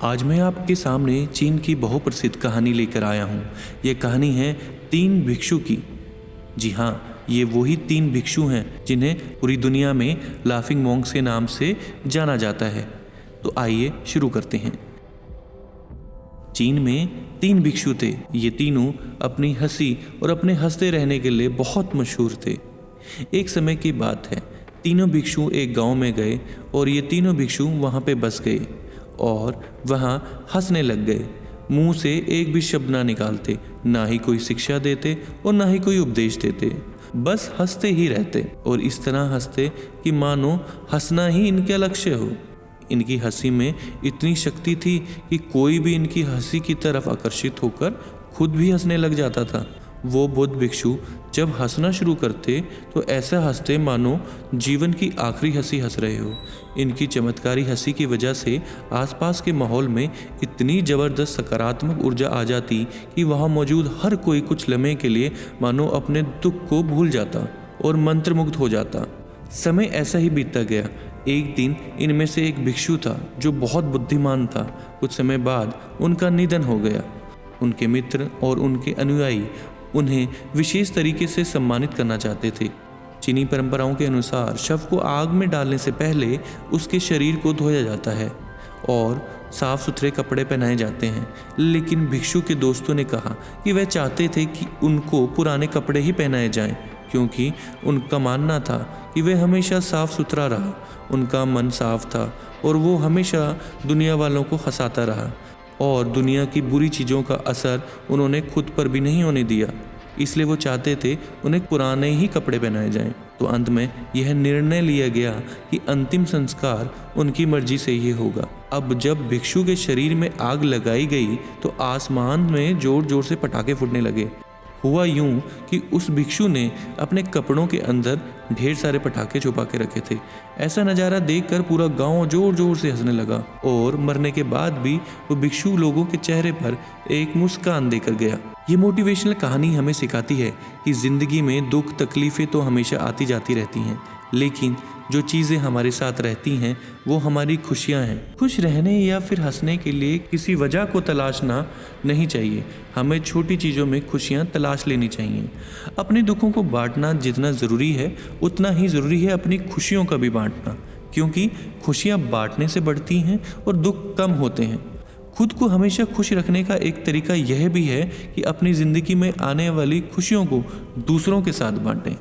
आज मैं आपके सामने चीन की बहुप्रसिद्ध कहानी लेकर आया हूँ। ये कहानी है 3 भिक्षु की। जी हाँ, ये वही 3 भिक्षु हैं जिन्हें पूरी दुनिया में लाफिंग मॉन्क्स के नाम से जाना जाता है। तो आइए शुरू करते हैं। चीन में 3 भिक्षु थे। ये तीनों अपनी हंसी और अपने हंसते रहने के लिए बहुत मशहूर थे। एक समय की बात है, तीनों भिक्षु एक गांव में गए और ये तीनों भिक्षु वहाँ पे बस गए और वहाँ हंसने लग गए। मुंह से एक भी शब्द ना निकालते, ना ही कोई शिक्षा देते और ना ही कोई उपदेश देते, बस हंसते ही रहते और इस तरह हंसते कि मानो हंसना ही इनका लक्ष्य हो। इनकी हंसी में इतनी शक्ति थी कि कोई भी इनकी हंसी की तरफ आकर्षित होकर खुद भी हंसने लग जाता था। वो बुद्ध भिक्षु जब हंसना शुरू करते तो ऐसा हंसते मानो जीवन की आखिरी हंसी हंस रहे हो। इनकी चमत्कारी हंसी की वजह से आसपास के माहौल में इतनी ज़बरदस्त सकारात्मक ऊर्जा आ जाती कि वहाँ मौजूद हर कोई कुछ लम्हे के लिए मानो अपने दुख को भूल जाता और मंत्रमुग्ध हो जाता। समय ऐसा ही बीतता गया। एक दिन इनमें से एक भिक्षु था जो बहुत बुद्धिमान था। कुछ समय बाद उनका निधन हो गया। उनके मित्र और उनके अनुयायी उन्हें विशेष तरीके से सम्मानित करना चाहते थे। चीनी परंपराओं के अनुसार शव को आग में डालने से पहले उसके शरीर को धोया जाता है और साफ सुथरे कपड़े पहनाए जाते हैं। लेकिन भिक्षु के दोस्तों ने कहा कि वह चाहते थे कि उनको पुराने कपड़े ही पहनाए जाएं, क्योंकि उनका मानना था कि वह हमेशा साफ सुथरा रहा। उनका मन साफ था और वो हमेशा दुनिया वालों को हंसाता रहा और दुनिया की बुरी चीज़ों का असर उन्होंने खुद पर भी नहीं होने दिया। इसलिए वो चाहते थे उन्हें पुराने ही कपड़े पहनाए जाएं। तो अंत में यह निर्णय लिया गया कि अंतिम संस्कार उनकी मर्जी से ही होगा। अब जब भिक्षु के शरीर में आग लगाई गई तो आसमान में जोर जोर से पटाखे फूटने लगे। हुआ यूं कि उस भिक्षु ने अपने कपड़ों के अंदर ढेर सारे पटाखे छुपा के रखे थे। ऐसा नज़ारा देखकर पूरा गांव जोर जोर से हंसने लगा और मरने के बाद भी वो भिक्षु लोगों के चेहरे पर एक मुस्कान देकर गया। ये मोटिवेशनल कहानी हमें सिखाती है कि ज़िंदगी में दुख तकलीफ़ें तो हमेशा आती जाती रहती हैं, लेकिन जो चीज़ें हमारे साथ रहती हैं वो हमारी खुशियाँ हैं। खुश रहने या फिर हंसने के लिए किसी वजह को तलाशना नहीं चाहिए। हमें छोटी चीज़ों में खुशियाँ तलाश लेनी चाहिए। अपने दुखों को बांटना जितना ज़रूरी है उतना ही ज़रूरी है अपनी खुशियों का भी बांटना, क्योंकि खुशियाँ बांटने से बढ़ती हैं और दुख कम होते हैं। खुद को हमेशा खुश रखने का एक तरीका यह भी है कि अपनी ज़िंदगी में आने वाली खुशियों को दूसरों के साथ बांटें।